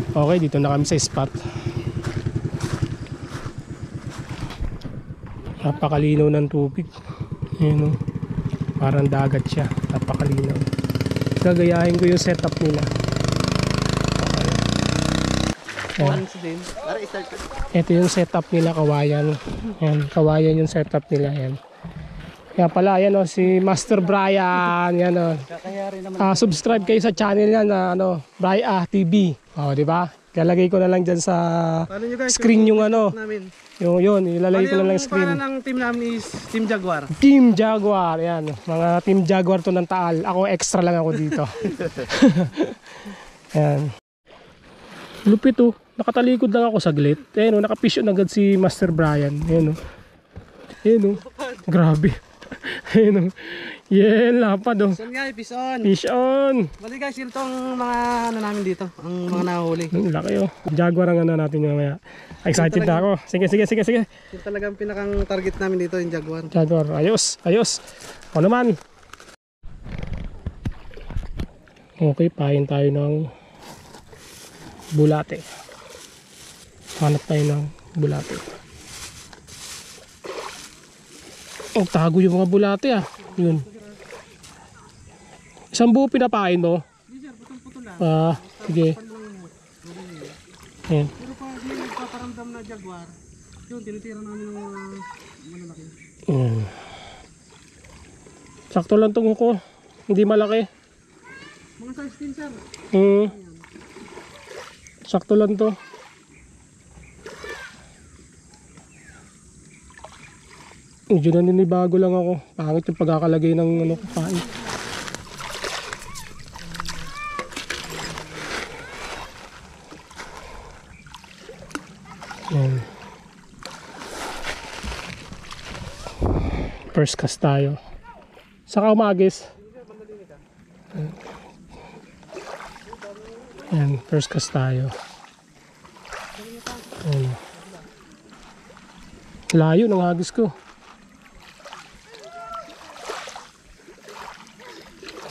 Okay, dito na kami sa spot. Napakalinaw ng tubig. Ayan o. Parang dagat siya. Napakalinaw. Gagayahin ko yung setup nila. Okay. Ito yung setup nila, kawayan. Ayan, kawayan yung setup nila. Ayan. Kaya pala, ayan o, si Master Brian. Ayan o. Subscribe kayo sa channel niya na Brian TV. O, di ba? Kalagay ko na lang dyan sa screen yung Yun, ilalagay ko na lang screen. Ang pangalan ng team namin is Team Jaguar. Team Jaguar, yan. Mga Team Jaguar to ng Taal. Ako extra lang ako dito. Yan. Lupit oh. Nakatalikod lang ako saglit. Ayan oh, nakafish on agad si Master Brian. Ayan oh. Ayan oh. Grabe. Ayan oh. Yan, lapad oh. Fish on guys, fish on. Fish on. Bali guys, yun tong mga namin dito. Ang mga nahuli. Laki oh. Jaguar ang natin yung maya. Excited na ako. Sige. Yung talagang pinakang target namin dito yung Jaguar. Jaguar, ayos. O naman. Okay, pahin tayo ng bulate. Hanap tayo ng bulate. Oh, tago yung mga bulate ah. Yun. Isang buo pinapain mo? Putol-putol lang. Sige. Ayan. Pero pag di nagpaparamdam na Jaguar, yun, tinitira namin ng malalaki. Sakto lang itong ko. Hindi malaki. Mga size 10 sir. Sakto lang to. Medyo naninibago lang ako. Pangit yung pagkakalagay ng kapain. First cast tayo. Saka umagis. Ayan, first cast tayo. Ayan. Layo ng hagis ko.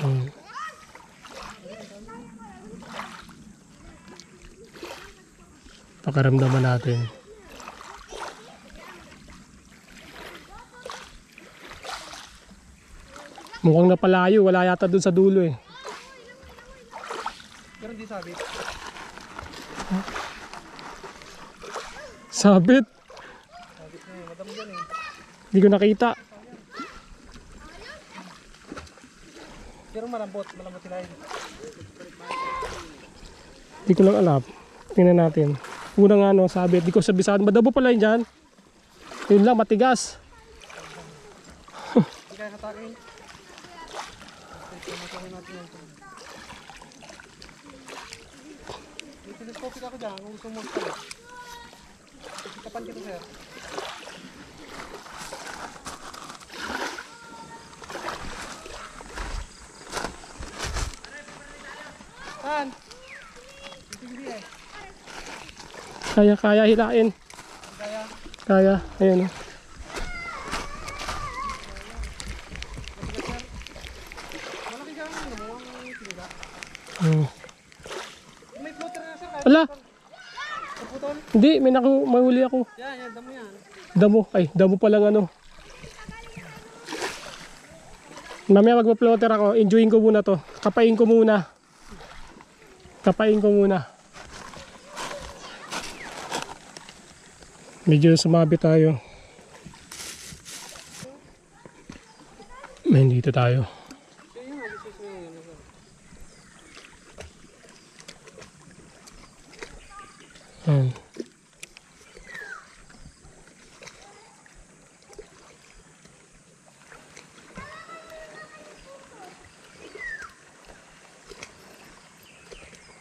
Ayan. Pakaramdaman natin. Mukhang napalayo, wala yata dun sa dulo eh. Pero hindi sabit. Sabit? Sabit na yun, madam dyan eh. Hindi ko nakita. Pero malambot sila yun. Hindi ko lang alam. Tingnan natin. Unang sabit. Hindi ko sabisahan. Madabo pala yun dyan. Yun lang, matigas. Hindi kaya katakin. May telescopic ako dyan kung gusto mo ito. Kapan kita sir. Saan? Hindi eh. Kaya hilain. Kaya. Ayan. Malaki ka ang tinila. May floater na sir. Ala! Kaputol? Hindi, may huli ako. Yan, damo yan. Damo palang Mamaya magpa-floater ako. Enjoyin ko muna to. Kapain ko muna. Medyo sumabi tayo. Dito tayo.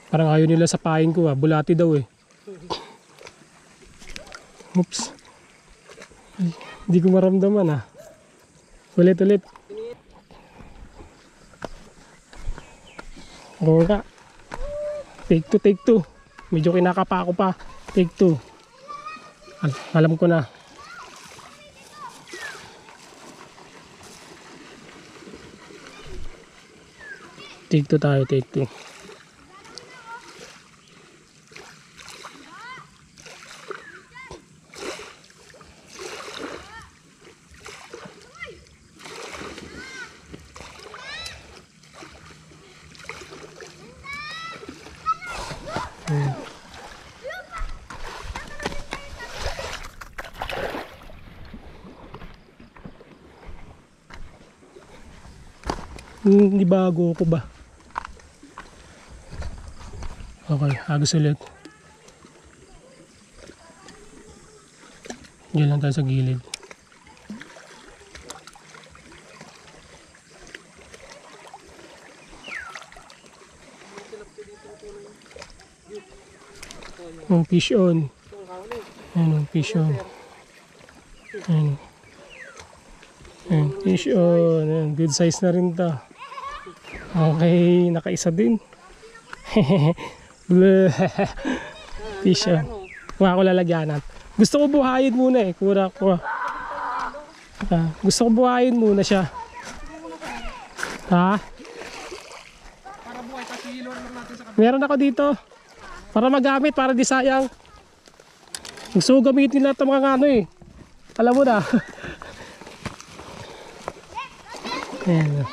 Parang ayaw nila sa pain ko bulati daw eh. Oops. Ay, hindi ko maramdaman Ulit. Oo nga. Take two. Medyo kinakapa ako pa. Take two. Alam ko na. Take two tayo, take two. Hindi bago ko ba? Okay, agos ulit. Diyan lang tayo sa gilid. Oh, fish on. Ayan, fish on. Ayan. Ayan, fish on. Ayan, good size na rin to. Okay, nakaisa din. Fish on. Kuha ko lalagyanan. Gusto ko buhayin muna eh. Kuha ko. Gusto ko buhayin muna siya. Ha? Para buhay, kasi hilor lang natin sa kapatid. Meron ako dito. Para magamit, para di sayang. Gusto ko gamitin lahat ng mga ano eh. Alam mo na. Ayan.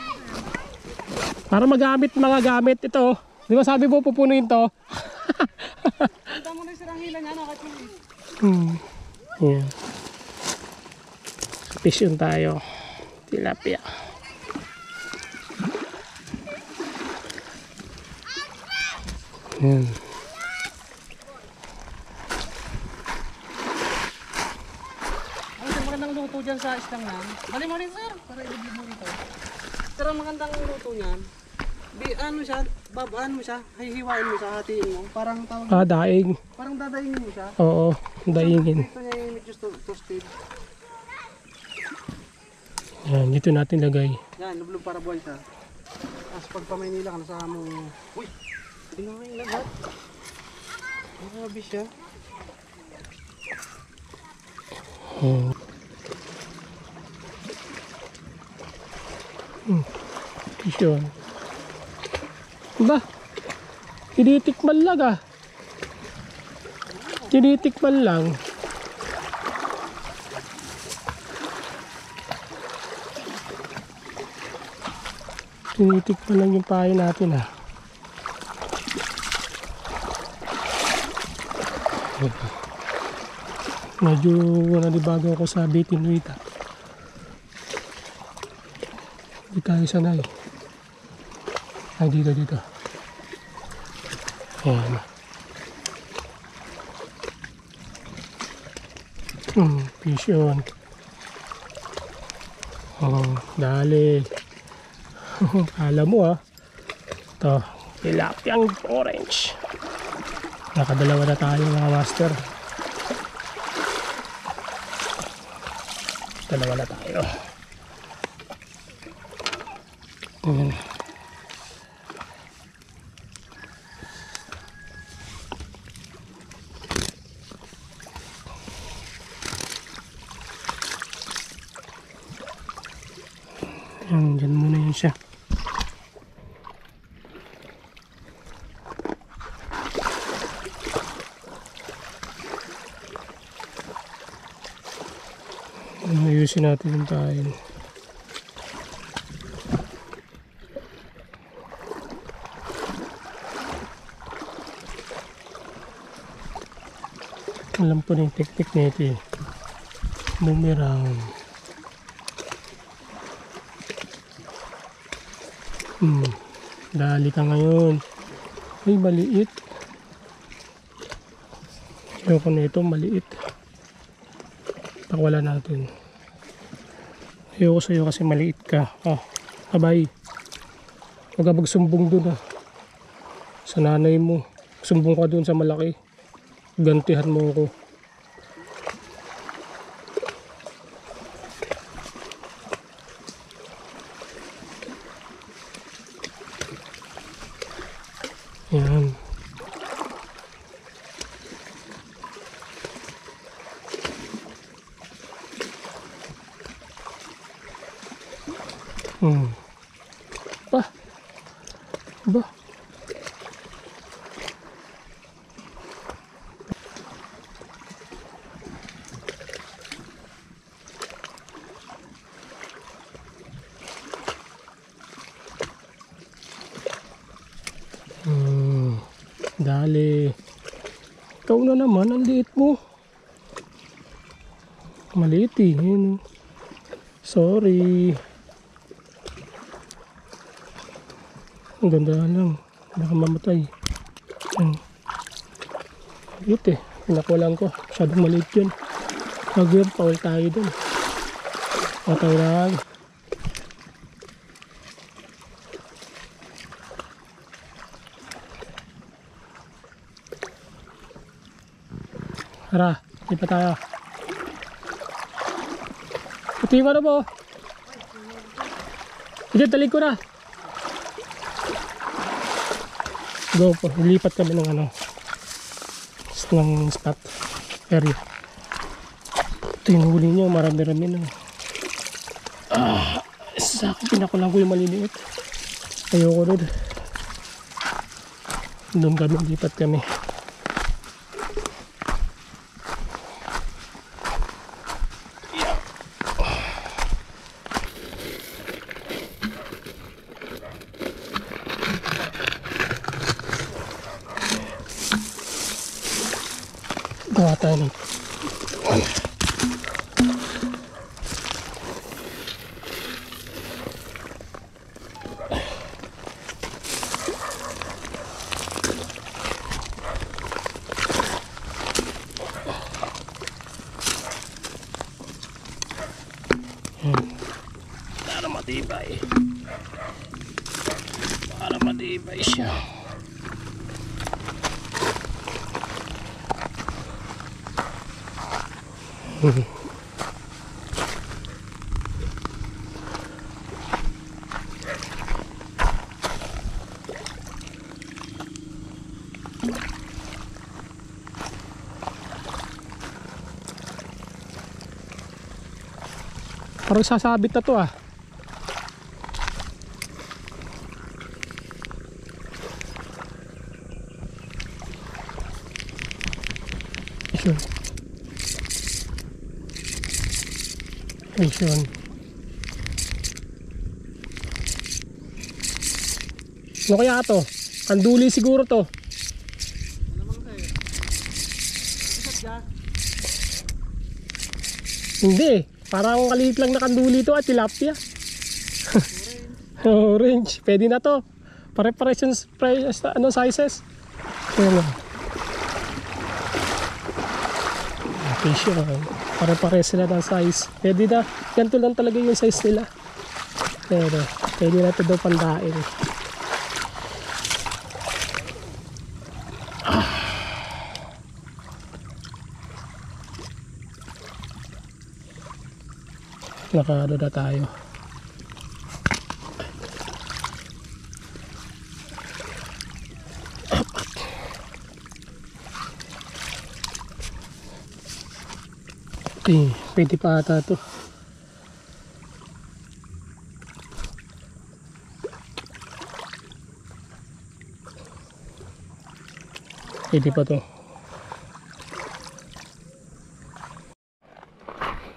Para magamit mga gamit ito. Di ba sabi mo pupunuin to? Punta mo na yung sirang hila niya, nakatuloy. Ayan. Fish yun tayo. Tilapia. Ayan. Ang isang magandang luto dyan sa islang yan. Bali mo rin sir, para i-review mo rito. Pero ang magandang luto niyan, ano siya, babaan mo siya, hihiwain mo siya, hatiin mo. Parang tawag, Daing. parang dadaingin mo siya. Oo, daingin. Ito niya yung medyo toasted. Ayan, dito natin lagay. Yan, lublog para buhay siya. Tapos pag pa Maynila ka, nasa mo, uy, tingnan mo yung lagat. Grabe siya. Ayan. Fish yun. Ba? Tinitikman lang ah. Tinitikman lang. Tinitikman lang yung pahay natin ah. Medyo nanibago ako sa bitin weight ah. Hindi tayo sanay. Ay, dito. Ayan. Fish on. Oh, dali. Alam mo ah. Ito, tilapiang orange. Nakadalawa na tayo mga master. Dalawa na tayo. Ayan. Diyan muna yun siya. Ayusin natin yung tayo. Alam po na yung technique nito eh. Boomerang. Dali ka ngayon. Ay, maliit. Ayoko na ito, maliit. Pakwala natin. Ayoko sa'yo kasi maliit ka. Abay. Huwag ka magsumbong dun ah. Sa nanay mo. Sumbong ka dun sa malaki. Gantihan mo ako. Yan. Ba? Dali. Ikaw na naman, ang liit mo. Maliit eh. Yun. Sorry. Ang ganda lang. Baka mamatay. Yan. Cute eh. Pinakulang ko. Masyadong maliit yun. Wag yun. Paul tayo dun. Patay lang. Tara. Di pa tayo. Ito yung ano mo. Ito, talig ko na. Go po. Lilipat kami ng ano. Ng spot area. Ito yung huli nyo. Marami-rami na. Sa akin, pinakulang ko yung maliliit. Ayoko doon. Doon kami. Lipat kami. Gawa tayo ng para matibay. Para matibay siya. Parang sasabit na to ah. Sure. Ayun. Ano kaya to? Kanduli siguro to. Hindi. Parang kaliit lang na kanduli to at tilapia. Orange. Pwede na to. Pare-pares yung ano, sizes. Ayan o. Fish yun. Pare-pares sila ng size. Pwede na. Ganito lang talaga yung size nila. Pero pwede na ito daw pandain. Nakaano na tayo. Okay, pwede pa ata ito. Pwede pa ito.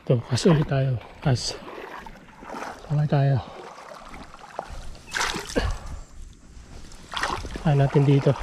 Ito, kasi ulit tayo. Kasi okay tayo. Kaya natin dito.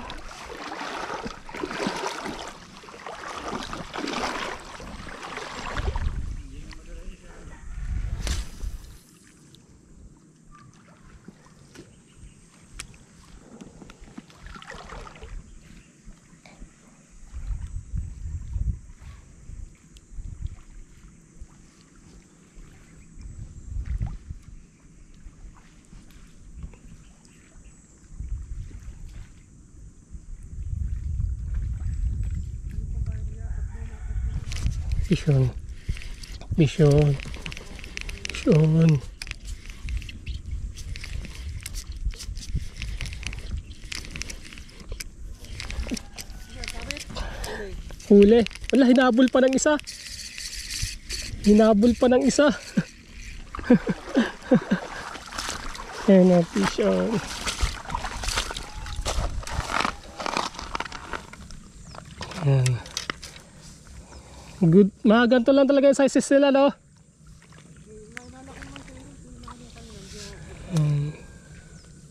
Vision. Vision. Vision. Huli. Wala, hinabol pa ng isa. Hinabol pa ng isa. Ayan na, vision. Ayan. Good. Mga ganito lang talaga yung sizes nila, no?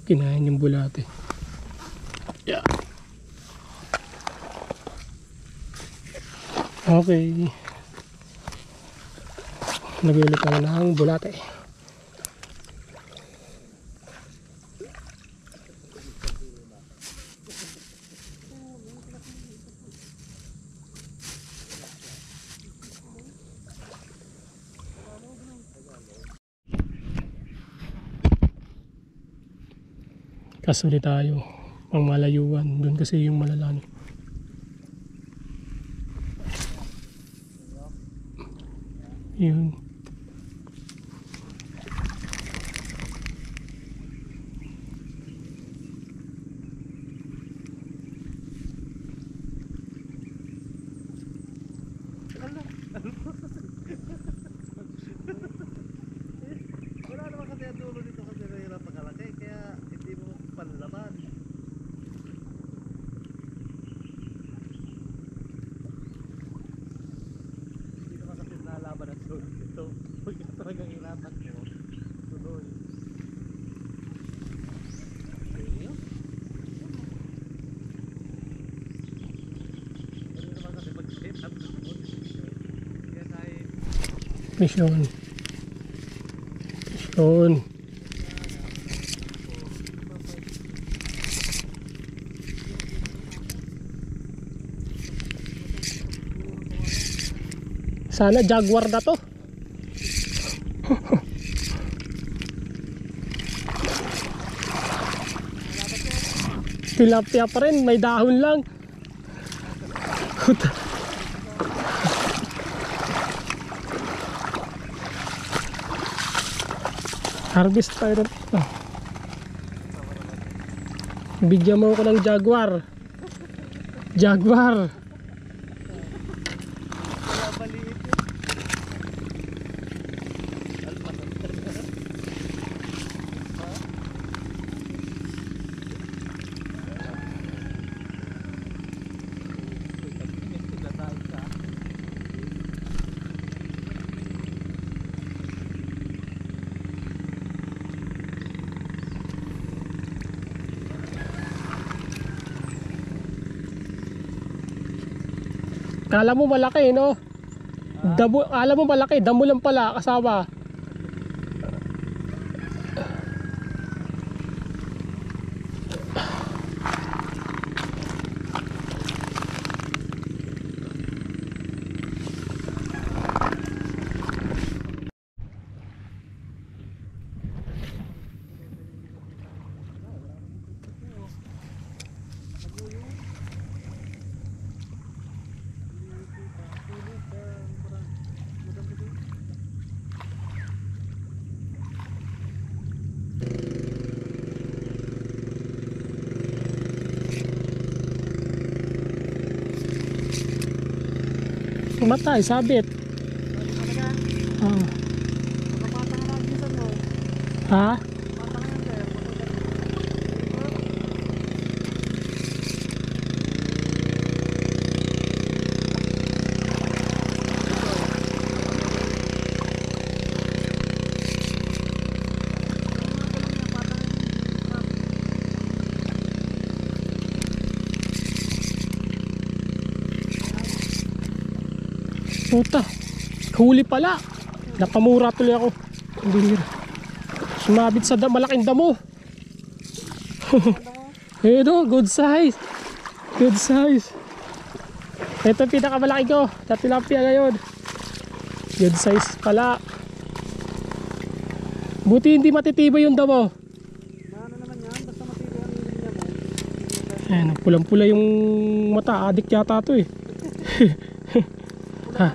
Kinain yung bulate. Yeah. Okay. Nag-ulit tayo ng bulate. Kasuli tayo. Pang malayuan. Doon kasi yung malalan. Yun. Wala naman kasi ang dulo dito kasi mahirap makalaki kaya hindi mo panlaban. Hindi naman kasi nalaban ang dulo dito. Pag talagang inatak mo, tuloy. Ano naman kasi mag-set up na mo. Kaya tayo Mission. Mission. Sana jaguar na to. Tilapia pa rin, may dahon lang. Harvest tayo rin. Bigyan mo ko ng jaguar. Jaguar. Kala mo malaki, no? Damo, kala mo malaki, damo lang pala kasama. Matay, sabit. Ha? Puta, huli pala. Napamura tuloy ako. Bihira. Sumabit sa malaking damo. Ito, good size. Good size. Ito pinakamalaki ko sa tilapia ngayon. Good size pala. Buti hindi matitibay yung damo. Ano naman yan? Basta matibay ang linya mo. Ayan, pulang-pula yung mata. Adik yata ito eh. Ha.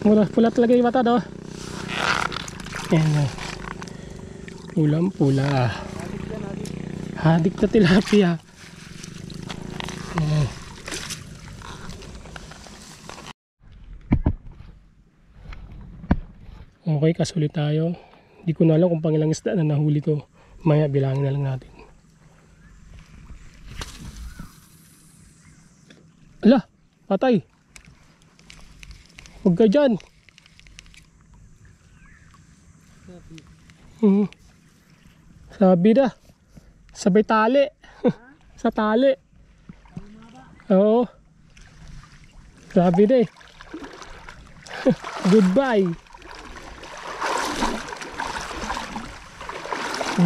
Pula talaga yung mata, no? Ayan. Pulang-pula. Hadik na tilapia. Ayan. Okay, kasulit tayo. Hindi ko na alam kung pangilang isda na nahuli ko. Maya bilangin na lang natin. Ala, patay. Huwag ka dyan. Sabi na. Sabay tali. Sa tali. Oo. Sabi na eh. Goodbye.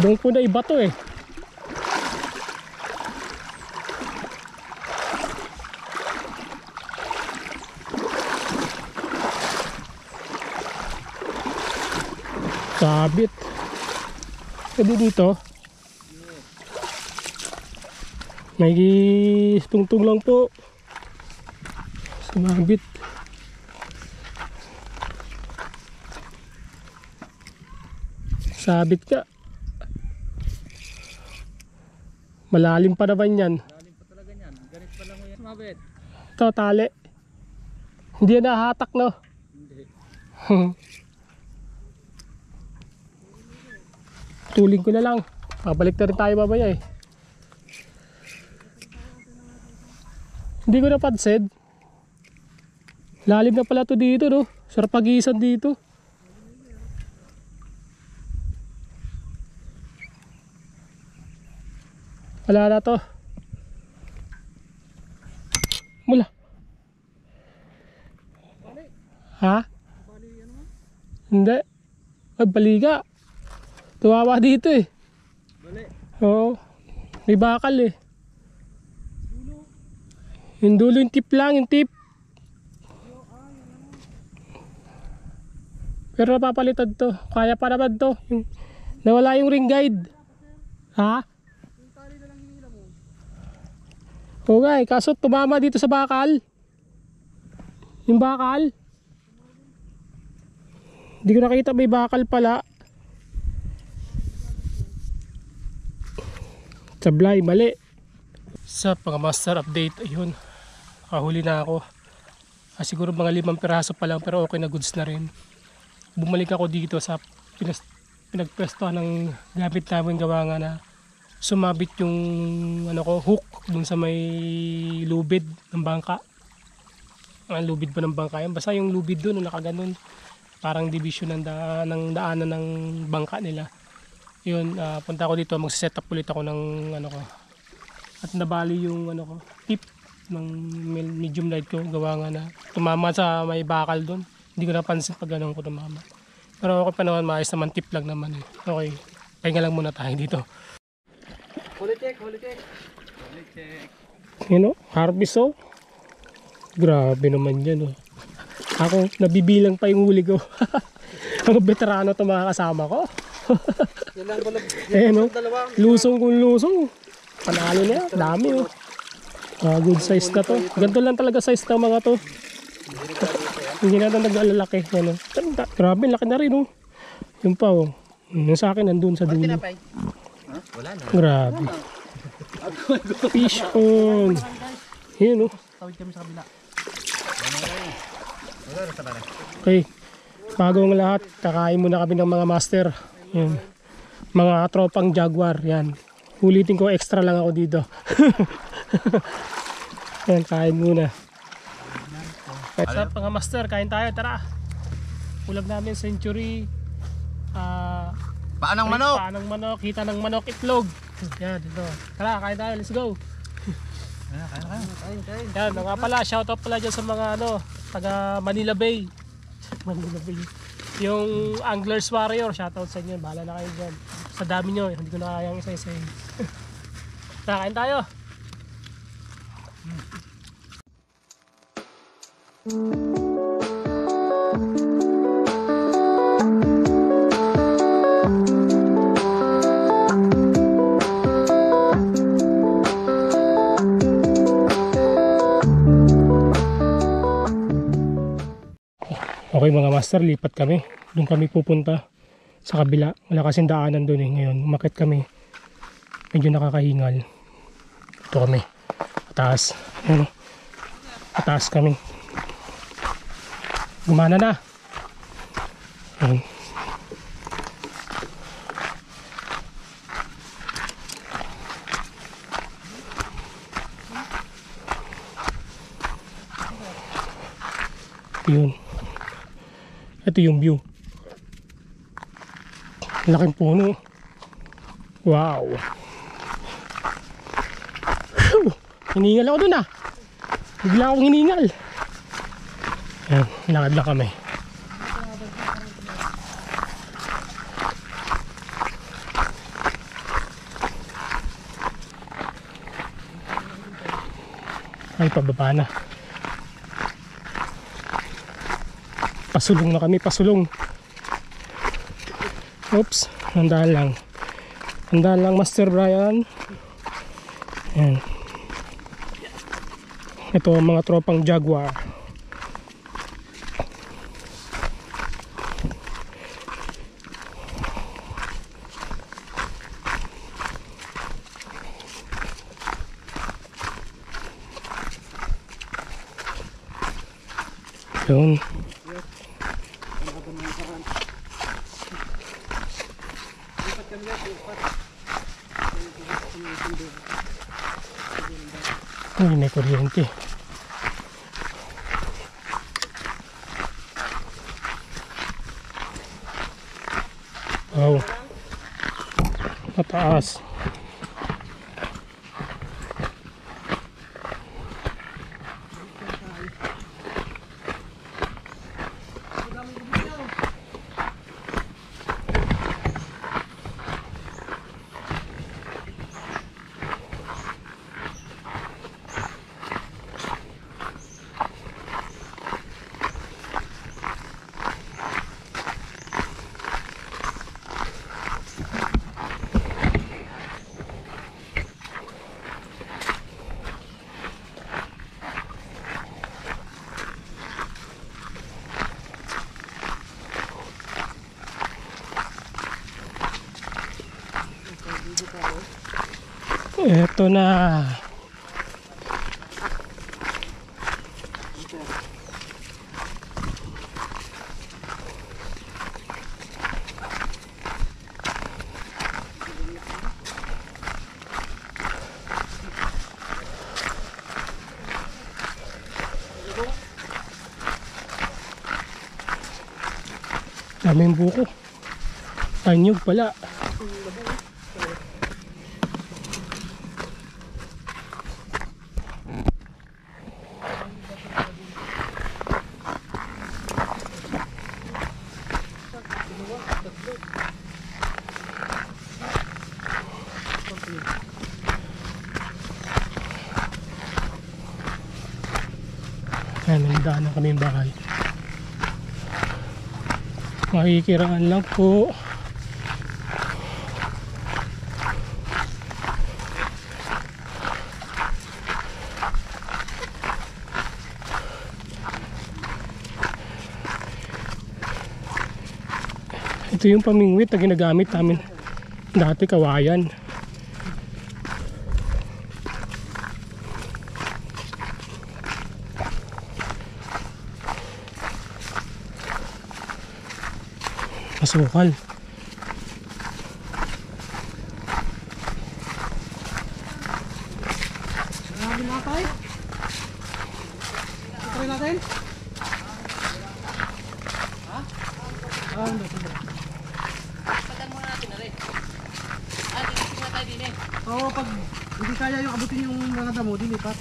Doon ko na iba to eh. Sabit. Pwede dito. May tungtong lang po. Sumabit. Sabit ka. Malalim pa naman yan. Lalim pa talaga niyan. Ganit pa lang mo yan. Mabit. Ito, tali. Hindi yan nahatak, no? Hindi. Tuling ko na lang. Pabalik na rin tayo mamaya eh. Hindi ko napansin. Lalim na pala to dito, no? Sarap pag-iisan dito. Wala na to. Mula. Ha? Hindi. Ay, baliga. Tuwawa dito eh. Bali. Oo. May bakal eh. Yung dulo yung tip lang, yung tip. Pero napapalitan to. Kaya pa naman to. Nawala yung ring guide. Ha? Oo nga eh. Kaso tumama dito sa bakal. Yung bakal. Hindi ko nakita may bakal pala. Sablay, mali. Sa pang-master update, ayun. Kahuli na ako. Siguro mga 5 piraso pa lang pero okay na, goods na rin. Bumalik ako dito sa pinagpwestuhan ng gamit namin, gawa nga na sumabit yung hook dun sa may lubid ng bangka. Ang lubid pa ng bangka yan. Basta yung lubid dun, nakaganon. Parang division ng daanan ng bangka nila. Yun, punta ako dito, magsiset up ulit ako ng at nabali yung tip ng medium light ko, gawa nga na tumama sa may bakal doon. Hindi ko napansin pag ganun ko tumama. Pero okay pa naman, maayos naman, tip lang naman eh. Okay, pahinga lang muna tayo dito. Holy check, holy check. Bali, check. Yun o, harvest o. Grabe naman yan o. Ako, nabibilang pa yung huli ko. Ang veterano to mga kasama ko. Yan lang balog. Eh no, Dalawa. lusong kung lusong. Panalo na yan, dami o. Good size na to. Ganito lang talaga size ng mga to. Hindi na nag-alalaki. Ano. Grabe, laki na rin o. Yung pa o. Yung sa akin nandun sa dulo. Wala na. Grabe. Fish on. Yan o. Tawid kami sa kabila. Okay. Bago ang lahat, kakain muna kami ng mga master. Yan. Mga tropang jaguar. Yan. Ulitin ko, extra lang ako dito. Yan, kain muna. Sa mga master, kain tayo. Tara. Ulam namin, century. Paanang manok? Paanang manok. Hita ng manok, itlog. Yan, dito. Tara, kain tayo. Let's go. Kain. Yan, mga pala, shoutout pala dyan sa mga taga Manila Bay. Manila Bay. Yung Anglers Warrior, shoutout sa inyo. Bahala na kayo dyan. Sa dami nyo, hindi ko na kayang isa-isa. Kain tayo. Okay mga master, lipat kami. Doon kami pupunta sa kabila. Wala kasing daanan doon eh. Ngayon, umakit kami. Medyo nakakahingal. Ito kami. Pataas. Ayan o. Pataas kami. Gumana na. Ayan. Yun. Ito yung view. Laking puno. Wow. Hiningal ako dun ah. Bigla akong hiningal. Ayan, lakad lang kami. Ay, pababa na. Pasulong na kami, pasulong. Oops, handaan lang. Handaan lang, Master Brian. Ayan, Ito ang mga tropang Jaguar. Yun. Uy, may kuryente. Wow. Mataas. Eto na. Daming buko. Anyog pala. Ayan, nandaan na kami yung bahay. Makikiraan lang po. Ito yung pamingwit na ginagamit namin dati, kawayan. Masukal. Grabe na tayo. Try natin. Ha? Hindi. Pagkan muna natin na rin. Tinisip na tayo din eh. Oo, pag hindi kaya yung abutin yung mga damo, dilipat.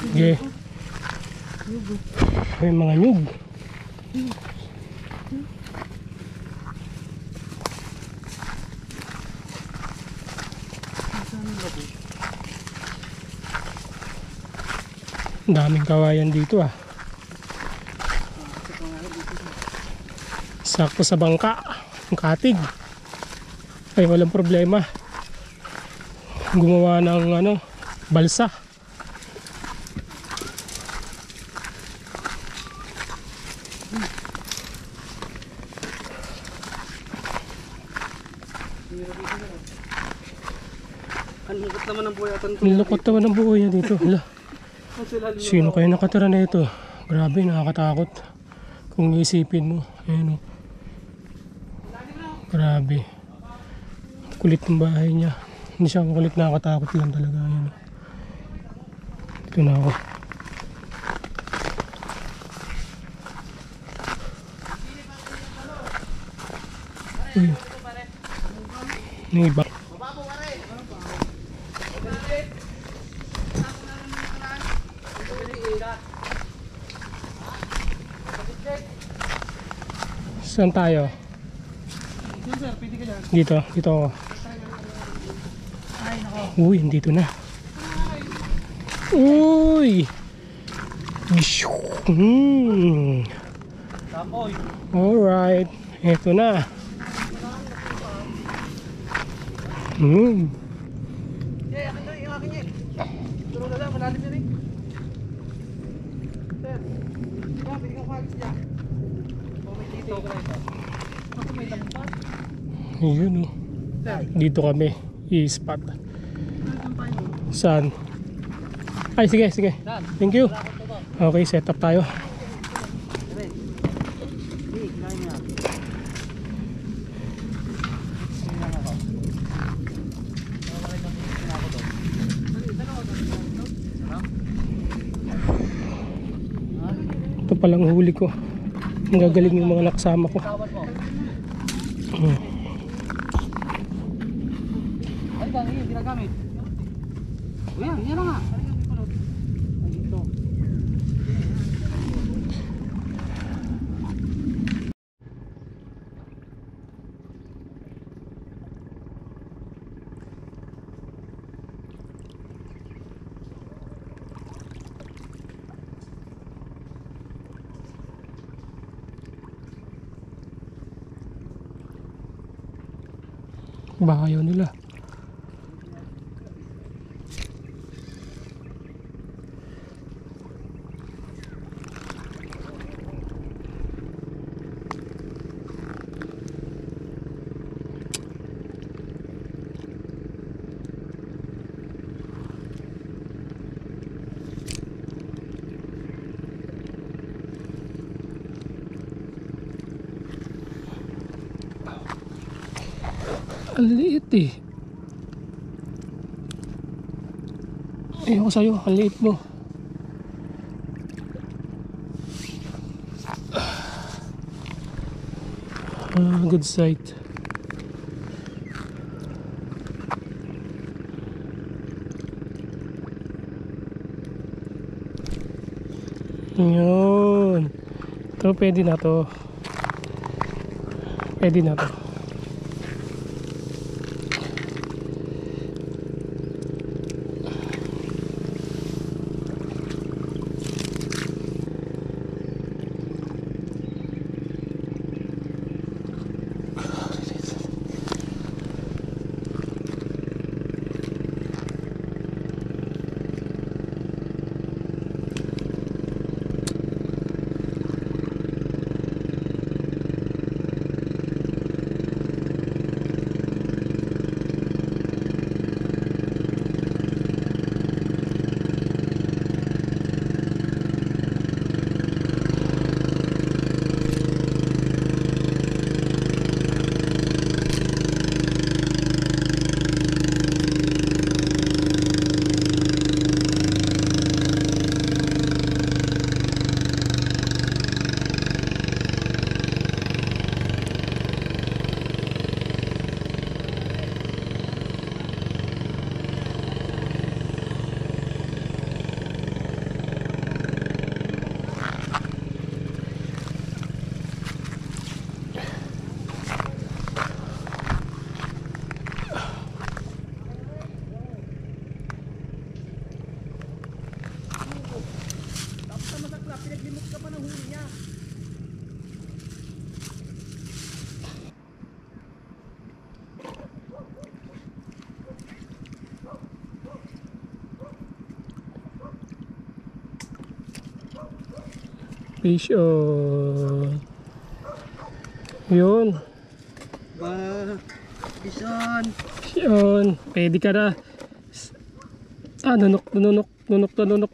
Sige. May mga nyug. Daming kawayan dito ah. Sakto sa bangka, ang katig. Ay, walang problema. Gumawa ng balsa. Ang lungkot naman ang buhay atan. Ang lukot naman ang buhay niya dito. Hala. Sino kaya nakatira na ito? Grabe, nakakatakot. Kung iisipin mo. Ayan o. Grabe. Kulit ng bahay niya. Hindi siya kulit, nakakatakot lang talaga. Ayan o. Dito na ako. Uy. Yung iba. Saan tayo? Yan sir, pwede ka dyan. Dito ako. Ay, nako. Uy, dito na. Uy! Tapoy. Alright. Ito na. Yeah, akin na, yung akin niya. Turo na lang, malalim yun eh. Sir, yan, bigyan ko hagis dyan. Oh, may dito. Ako may lambat. Yun oh. Dito kami. I-spot. Saan? Ay, sige, sige. Thank you. Okay, set up tayo. Ito palang huli ko. Ang gagaling yung mga nakasama ko. Ay, dami yung ginagamit. O yan, yan na nga. Ay, ito. Baka ayaw nila. Ang liit eh. Ayoko sa'yo, ang liit mo. Good sight. Yun. Ito pwede na to. Pwede na to. Fish on. Yun. Ba, bison. Fish on. Pwede ka na. Nunok yung ano. Nunok na nunok,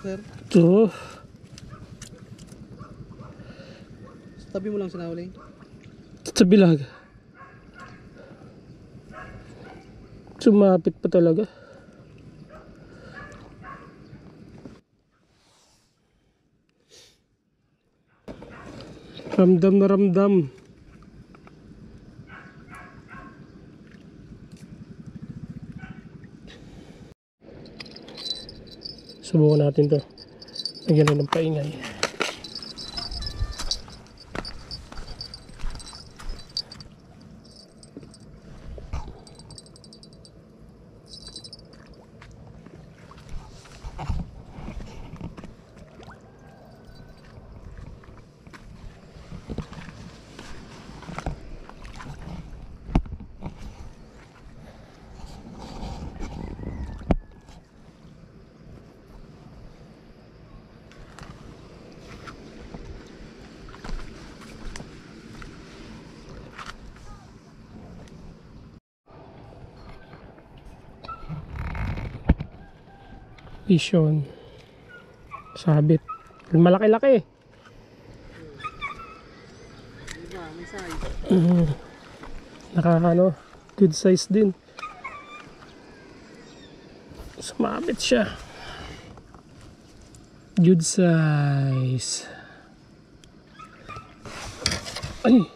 sir. Ito. Tabi mo lang sinawling. Sa bilag. Sumapit pa talaga. Ramdam na ramdam. Subukan natin to. Lagyan na ng paingay. Vision. Sabit. Malaki-laki. Diba, may size. Nakakano, good size din. Sumabit siya. Good size. Ay.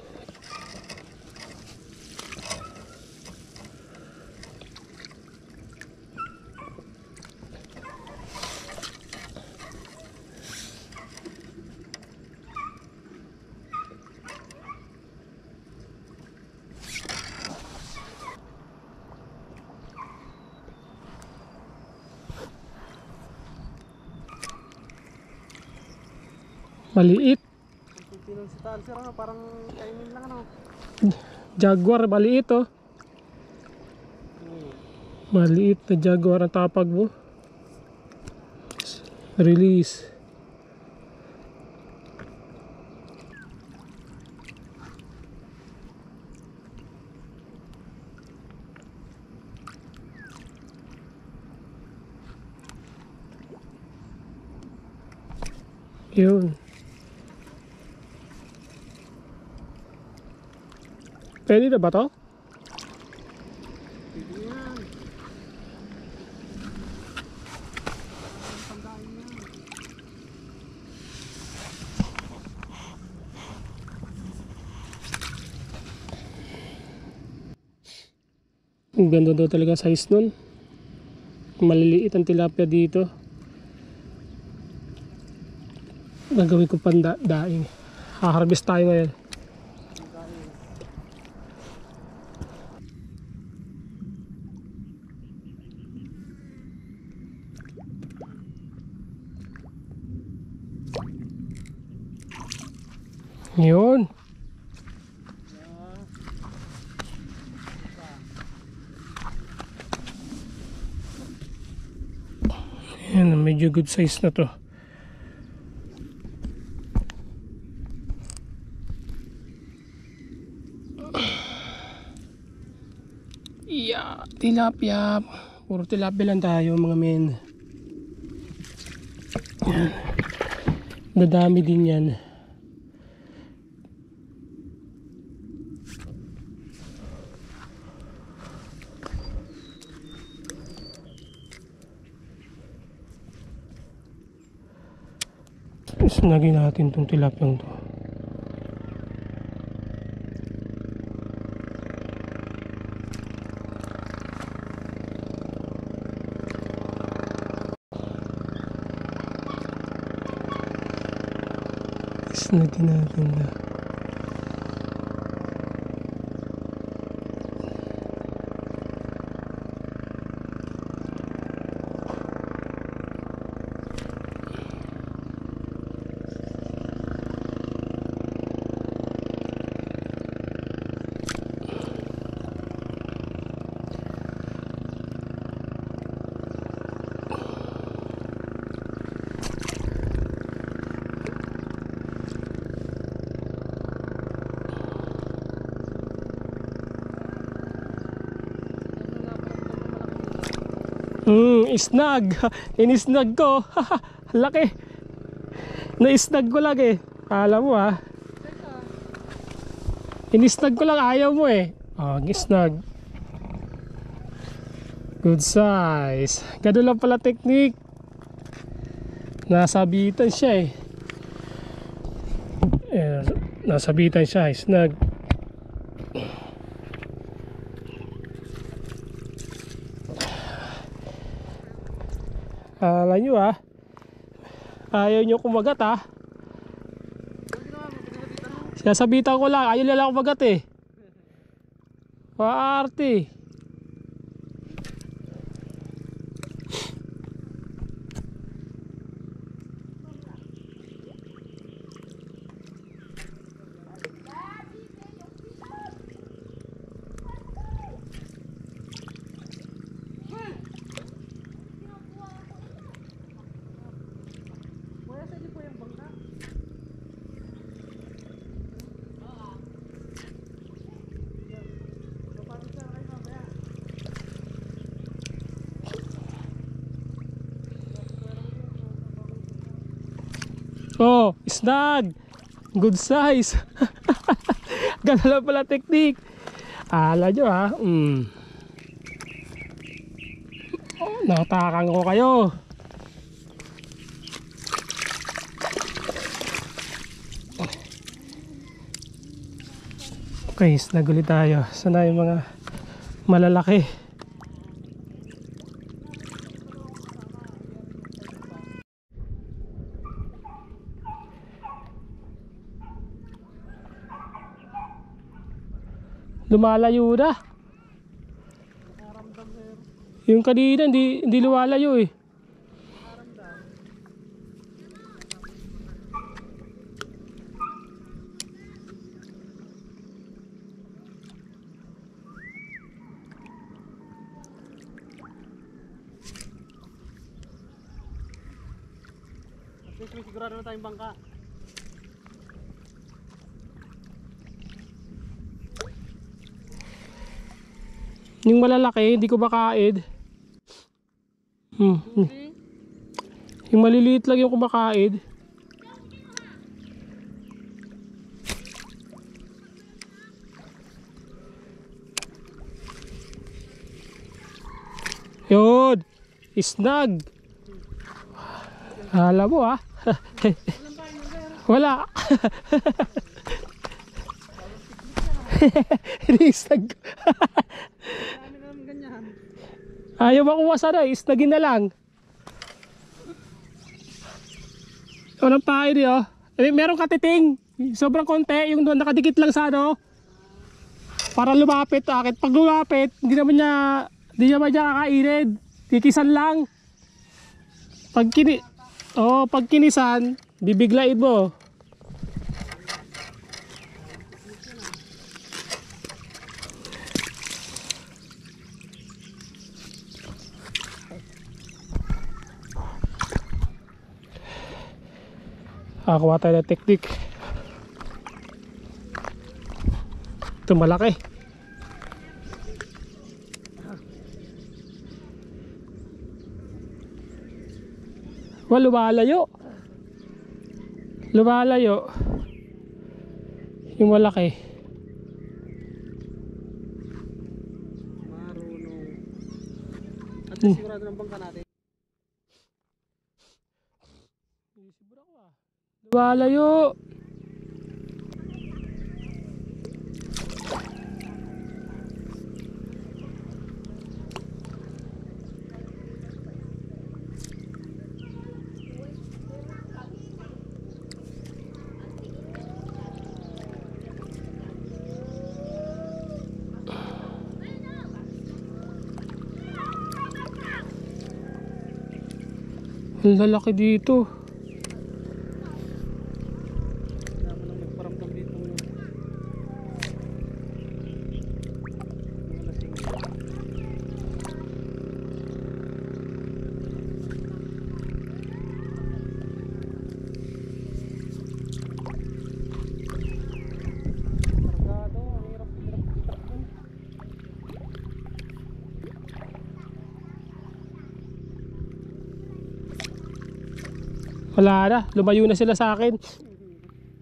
Maliit. Pinong si Tal, sir, ano, parang kainin lang, ano. Jaguar, maliit oh. Maliit na Jaguar ang tapag mo. Release. Yun. Pwede na ba to? Pwede yan. Tandaan yan. Ang ganda daw talaga size nun. Maliliit ang tilapia dito. Gagawin ko daing. Haharvest tayo ngayon. Yun. Yan, medyo good size na to. Yeah, tilapia. Puro tilapia lang tayo mga men. Yan. Dadami din yan. Sinagin natin itong tilapyang to. Sinagin natin na. Isnag. Inisnag ko. Laki. Na-isnag ko lang eh. Alam mo ah. Inisnag ko lang, ayaw mo eh. Oh, isnag. Good size. Ganun lang pala technique. Nasabitan siya eh. Nasabitan siya. Isnag. Alam nyo ah, ayaw nyo kumagat ah. Sinasabitan ko lang, ayaw nila kumagat eh. Paarte. Oh, snag. Good size. Ganun lang pala technique. Ala nyo ha. Oh, natakan ko kayo. Okay, snag ulit tayo. Sana yung mga malalaki. Lumalayo na. Yung kanina hindi lumalayo eh. At least may sigurado na tayong bangka. Yung malalaki, hindi ko makain. Yung maliliit lang yung kumakain. Yun! Snag! Alam mo ah. Wala. Hindi snag. Dami na naman ganyan. Ayaw makuha sana eh. Snagin na lang. Walang pain eh oh. Meron katiting. Sobrang konti. Yung doon nakadikit lang sa ano. Para lumapit akit. Pag lumapit, hindi naman niya kakainin. Kikisan lang. Pag kinisan, bibiglain mo. Kuha tayo ng technique. Ito malaki. Lumalayo. Lumalayo. Yung malaki. Marunong. At least sigurado ng bangka natin. Lumalayo. Ang lalaki dito. Kailangan lang magparamdam dito. Mga lasing. Kargado, ang hirap itakbo. Wala na. Lumayo na sila sa akin.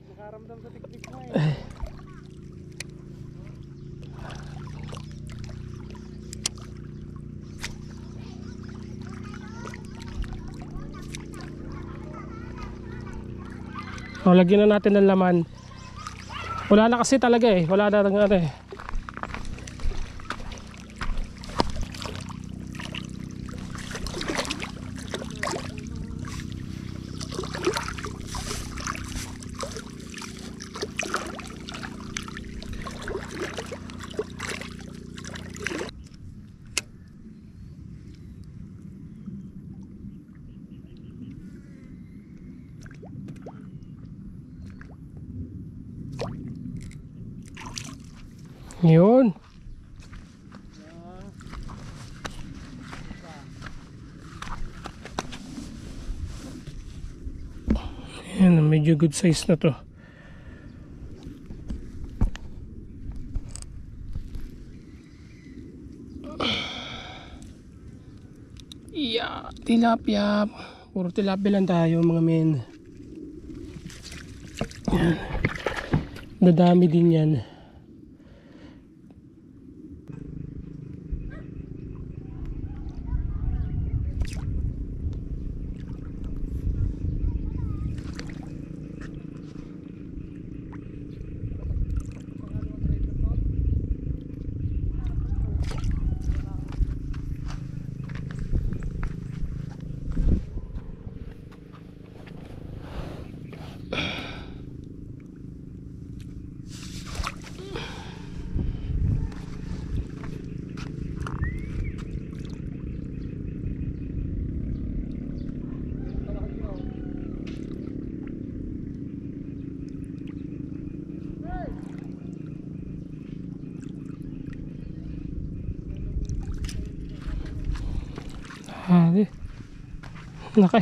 Nakaramdam sa tiktik mo eh. Lagyan na natin ng laman. Wala na kasi talaga eh. Wala na ano eh. Yun. Yan, medyo good size na to. Yeah, tilapia. Puro tilapia lang tayo mga men. Yan. Dadami din yan. Hali. Laki.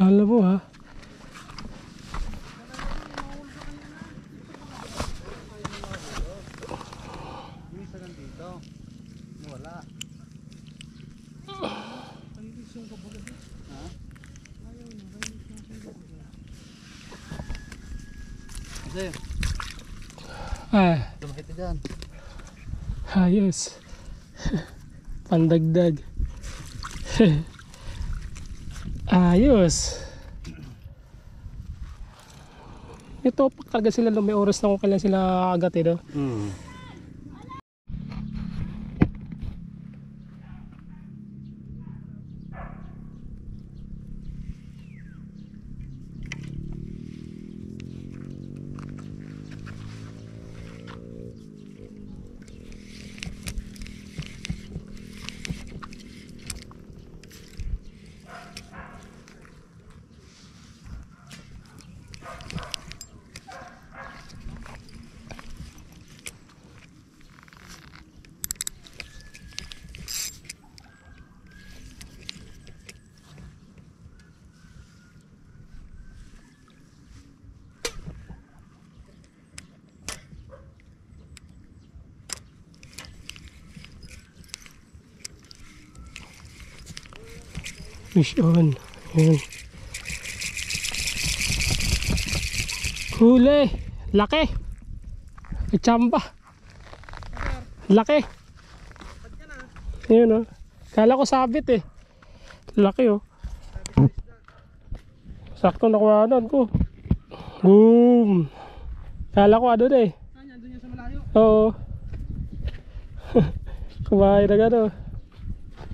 Alam mo ha. Isa lang dito. Wala. Kasi, tumahit ka dyan. Ayos. Pandagdag. Ayos. Ito pa talaga sila, may oras na kung kailan sila agad eh, no? Fish on. Ayan. Huli. Laki. Kachamba. Laki. Ayan o. Kala ko sabit eh. Laki oh. Sakto nakuhanan ko. Boom. Kala ko ano na eh. Saan yan? Doon yan sa malayo? Oo. Kumain na gano'n.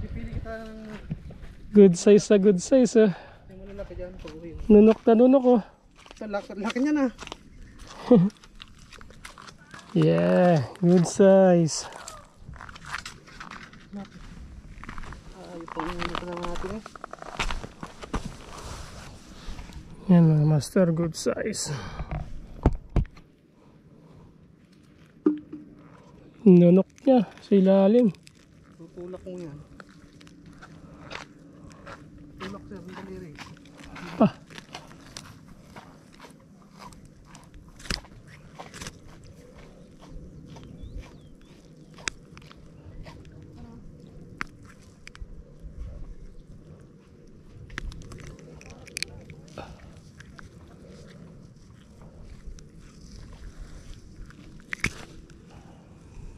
Pipili kita ng... Good size na good size ah. Yung malalaki dyan, pag-uwi. Nunok na nunok oh. So, laki niya na. Yeah, good size. Ay, pang-uwi pa naman natin eh. Yan mga master, good size. Nunok niya sa ilalim. Tutulak mo yan. Tulak sir, ang daliri. Pa.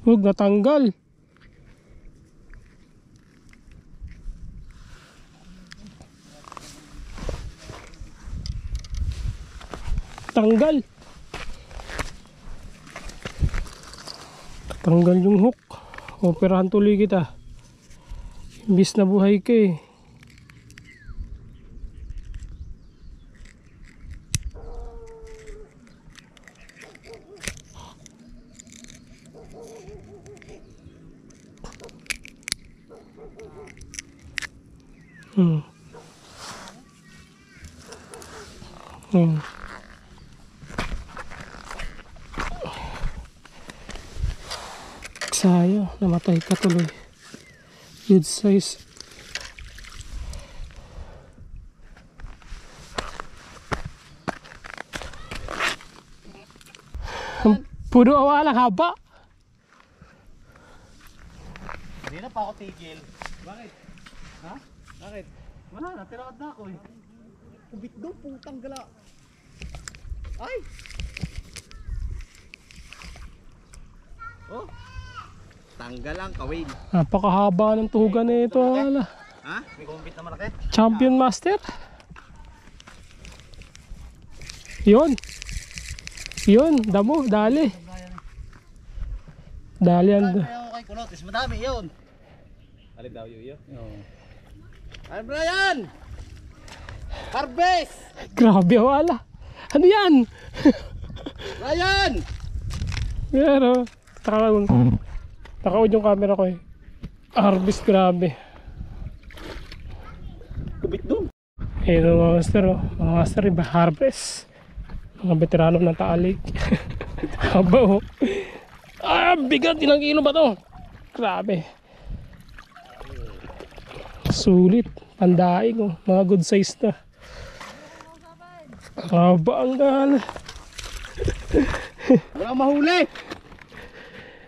Huwag natanggal. Tanggal. Tanggal yung hook. Operahan tuloy kita. Imbis na buhay ka eh. Sayang, namatay ka tuloy. Good size. Puro awalang haba. Hindi na pa ako tigil. Bakit? Ha? Bakit? Wala na, tiraad na ako eh. Kubit doon, putang gala. Ay! Oh! Tanggal ang kawin. Napakahaba ng tuhugan na ito. Wala. Ha? May kumbit na malaki? Champion Master. Yun. Yun, damo, dali. Dali ang... Ayaw kay Kulotis, madami yun. Alin daw yun? Oo. Ay, Brian! Harvest! Grabe, wala. Ano yan? Brian! Pero, nakaon yung camera ko eh. Harvest, grabe. Kubit doon. Ayun mga master, oh. Mga master, iba harvest. Mga veterano ng Taal Lake. Haba, oh. Ah, bigat. Ilang kilo ba to? Grabe. Sulit. Pandaing, oh. Mga good size na. Haba ang gala. Wala mahuli!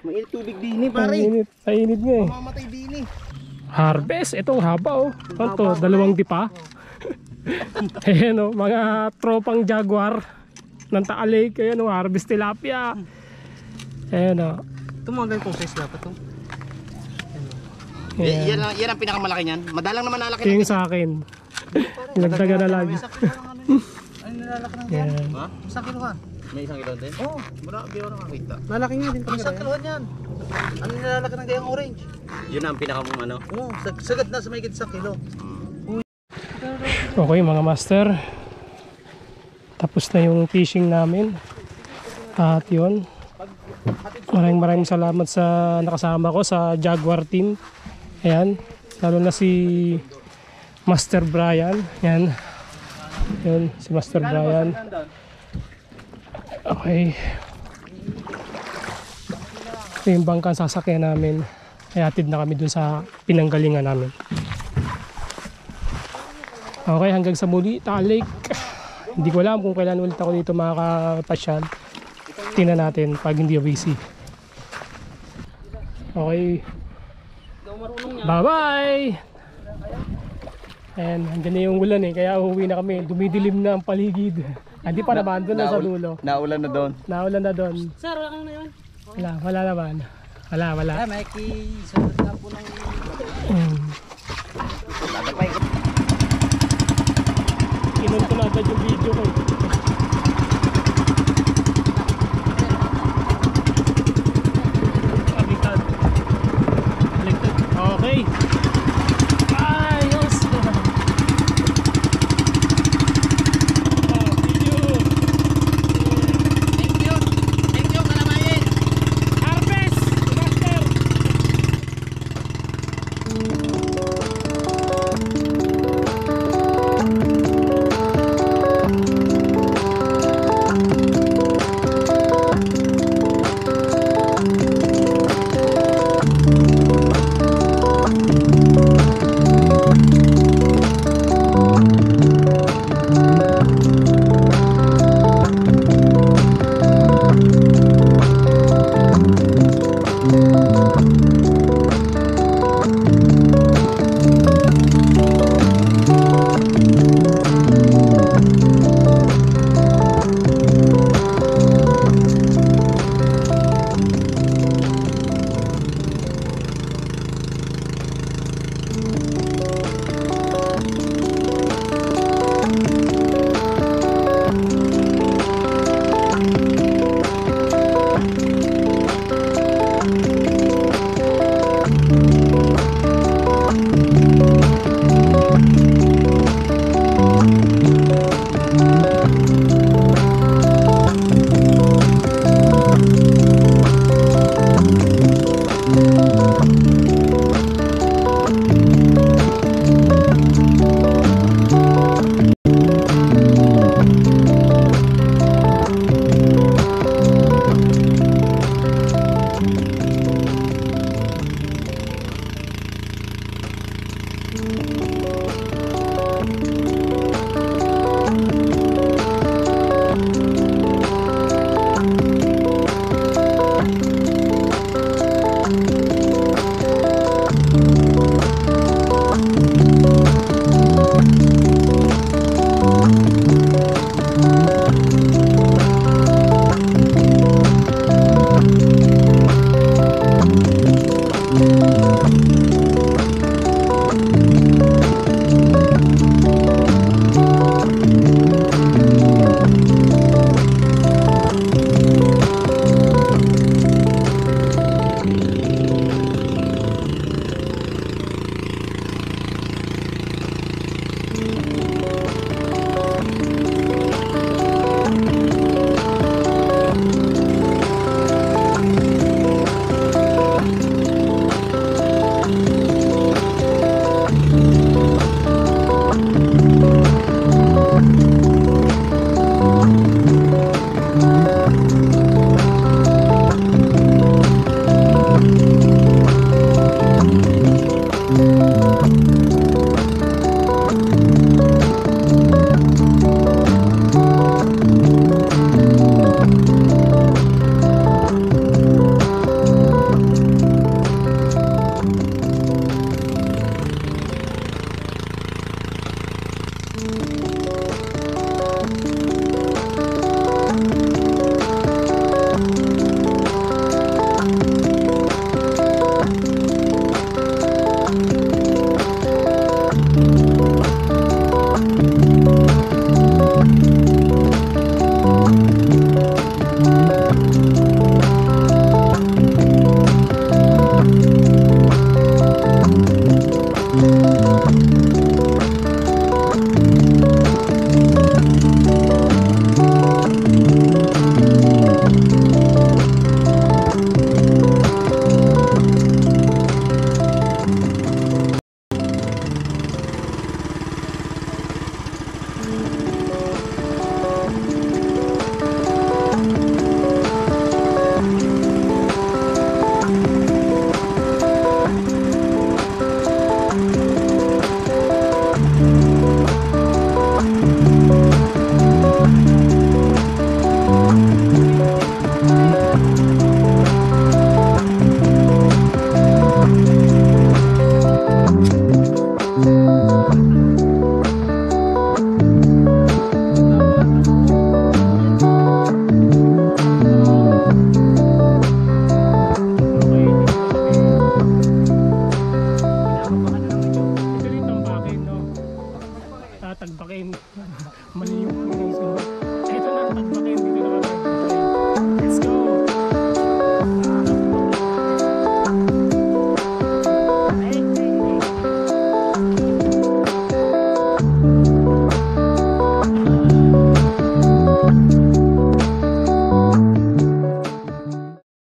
Mainit tubig din eh, pare. Mainit nga eh. Mamamatay din eh. Harvest. Itong haba, oh. Ano to? Dalawang dipa. Ayan, oh. Mga tropang jaguar ng Taal Lake. Ayan, oh. Harvest tilapia. Ayan, oh. Ito mga ganitong size dapat to. Ayan. Yan ang pinakamalaki niyan. Madalang naman nalaki Ito ng yung sa akin. Lagdagan na lang. Ano nilalaki ng Ayan. Ha? Isang kiluhan. May isang kilo din? Oo. Marami ako nakakita. Lalaki nga din pag Isang kiluhan yan. Ano nilalaki ng gayang orange? Yun ang pinakamong ano. Oo, sagad na sa may isang kilo. Okay mga master. Tapos na yung fishing namin. At yun. Maraming salamat sa nakasama ko sa Jaguar team. Ayan. Lalo na si Master Brian. Ayan. Yun, si Master Brian. Okay. Ito yung bangkang sasakyan namin. Ay hatid na kami dun sa pinanggalingan namin. Okay, hanggang sa muli, Taal Lake. Hindi ko alam kung kailan ulit ako dito makakapasyal. Tingnan natin pag hindi busy. Okay. Bye-bye! And andyan na yung ulan eh, kaya uuwi na kami. Dumidilim na ang paligid. Hindi pa naman, doon na sa dulo. Naulan na doon. Naulan na doon. Sir, wala na yun. Wala naman. Wala. Ah, may kisunod na po ng... Kinon ko na agad yung video ko.